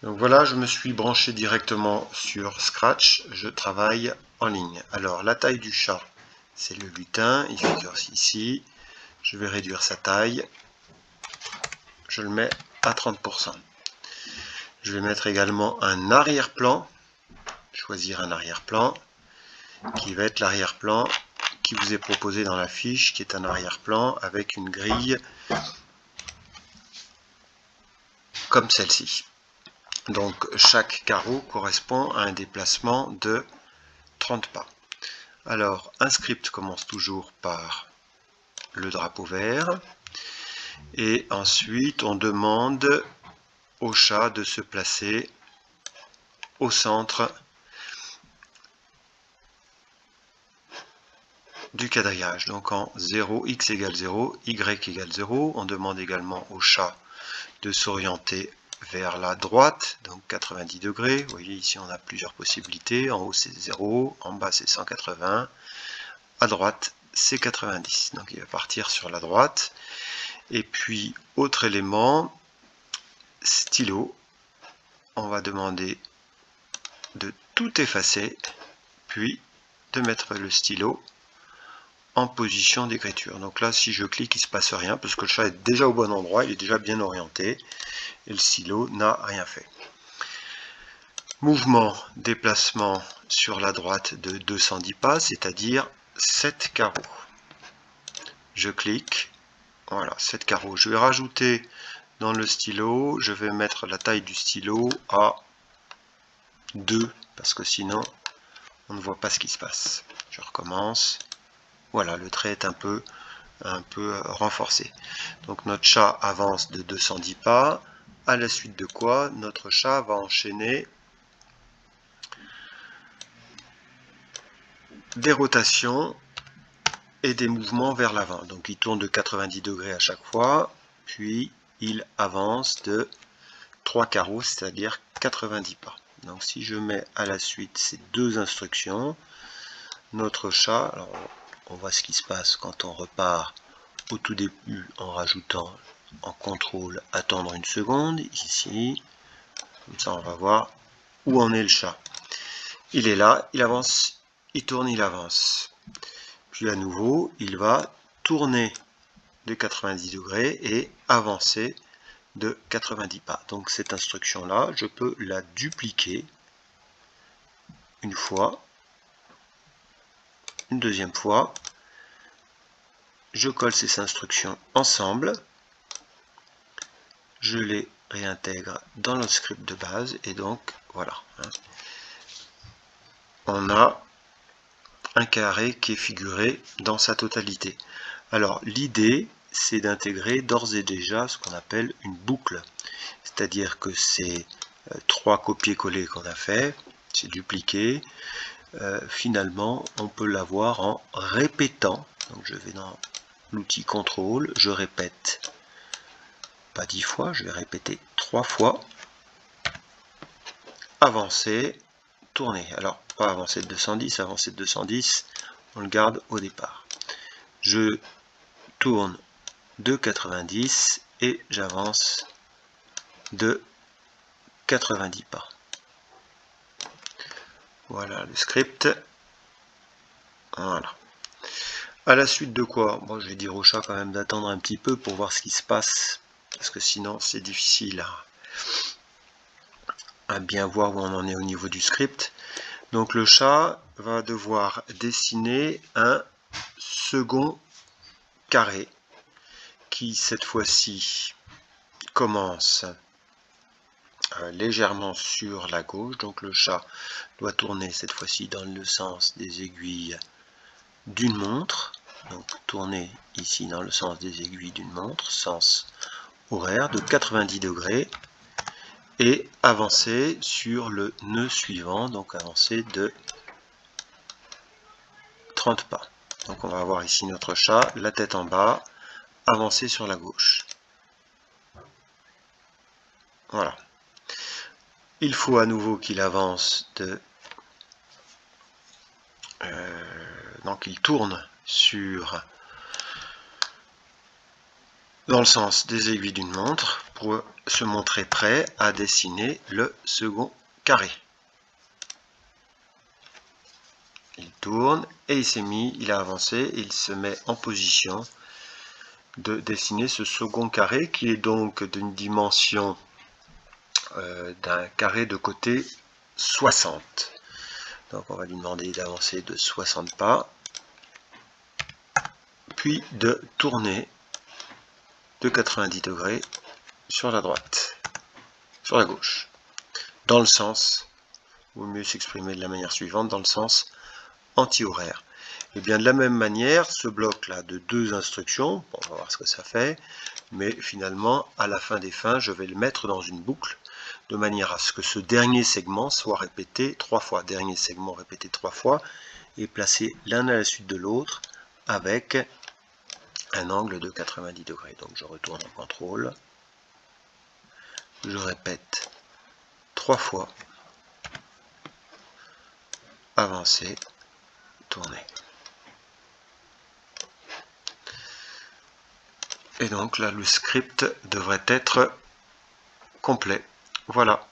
Donc voilà, je me suis branché directement sur Scratch, je travaille en ligne. Alors la taille du chat, c'est le lutin, il figure ici. Je vais réduire sa taille, je le mets à 30%. Je vais mettre également un arrière-plan, choisir un arrière-plan, qui va être l'arrière-plan qui vous est proposé dans la fiche, qui est un arrière-plan avec une grille comme celle-ci. Donc chaque carreau correspond à un déplacement de 30 pas. Alors un script commence toujours par le drapeau vert et ensuite on demande au chat de se placer au centre du quadrillage, donc en 0, x égale 0, y égale 0. On demande également au chat de s'orienter vers la droite, donc 90 degrés. Vous voyez ici on a plusieurs possibilités, en haut c'est 0, en bas c'est 180, à droite c'est 90, donc il va partir sur la droite. Et puis autre élément, stylo, on va demander de tout effacer, puis de mettre le stylo en position d'écriture. Donc là, si je clique, il ne se passe rien, parce que le chat est déjà au bon endroit, il est déjà bien orienté, et le stylo n'a rien fait. Mouvement, déplacement sur la droite de 210 pas, c'est-à-dire 7 carreaux. Je clique, voilà, 7 carreaux. Je vais rajouter dans le stylo, je vais mettre la taille du stylo à 2, parce que sinon, on ne voit pas ce qui se passe. Je recommence. Voilà, le trait est un peu renforcé. Donc notre chat avance de 210 pas, à la suite de quoi notre chat va enchaîner des rotations et des mouvements vers l'avant. Donc il tourne de 90 degrés à chaque fois, puis il avance de 3 carreaux, c'est-à-dire 90 pas. Donc si je mets à la suite ces deux instructions, notre chat, alors on voit ce qui se passe quand on repart au tout début en rajoutant en contrôle attendre une seconde, ici, comme ça on va voir où en est le chat. Il est là, il avance, il tourne, il avance. Puis à nouveau, il va tourner de 90 degrés et avancer de 90 pas. Donc cette instruction-là, je peux la dupliquer une fois, une deuxième fois. Je colle ces instructions ensemble. Je les réintègre dans notre script de base et donc voilà. On a un carré qui est figuré dans sa totalité. Alors l'idée, c'est d'intégrer d'ores et déjà ce qu'on appelle une boucle. C'est-à-dire que ces 3 copier-coller qu'on a fait, c'est dupliqué, finalement on peut l'avoir en répétant. Donc je vais dans l'outil contrôle, je répète, pas 10 fois, je vais répéter 3 fois, avancer, tourner. Alors pas avancer de 210, avancer de 210, on le garde au départ. Je tourne de 90 et j'avance de 90 pas. Voilà le script. Voilà. À la suite de quoi, moi je vais dire au chat quand même d'attendre un petit peu pour voir ce qui se passe, parce que sinon c'est difficile à bien voir où on en est au niveau du script. Donc le chat va devoir dessiner un second carré qui cette fois-ci commence légèrement sur la gauche. Donc le chat doit tourner cette fois-ci dans le sens des aiguilles d'une montre. Donc tourner ici dans le sens des aiguilles d'une montre, sens horaire de 90 degrés. Et avancer sur le nœud suivant, donc avancer de 30 pas. Donc on va avoir ici notre chat, la tête en bas, avancer sur la gauche. Voilà. Il faut à nouveau qu'il avance de... donc il tourne sur dans le sens des aiguilles d'une montre pour se montrer prêt à dessiner le second carré. Il tourne et il a avancé et il se met en position de dessiner ce second carré qui est donc d'une dimension d'un carré de côté 60. Donc on va lui demander d'avancer de 60 pas, puis de tourner de 90 degrés sur la droite, sur la gauche, dans le sens, ou mieux s'exprimer de la manière suivante, dans le sens anti-horaire. Et bien de la même manière, ce bloc là de 2 instructions, bon, on va voir ce que ça fait, mais finalement à la fin des fins, je vais le mettre dans une boucle de manière à ce que ce dernier segment soit répété 3 fois, dernier segment répété 3 fois, et placé l'un à la suite de l'autre avec un angle de 90 degrés. Donc je retourne en contrôle, je répète 3 fois, avancer, tourner. Et donc là, le script devrait être complet. Voilà.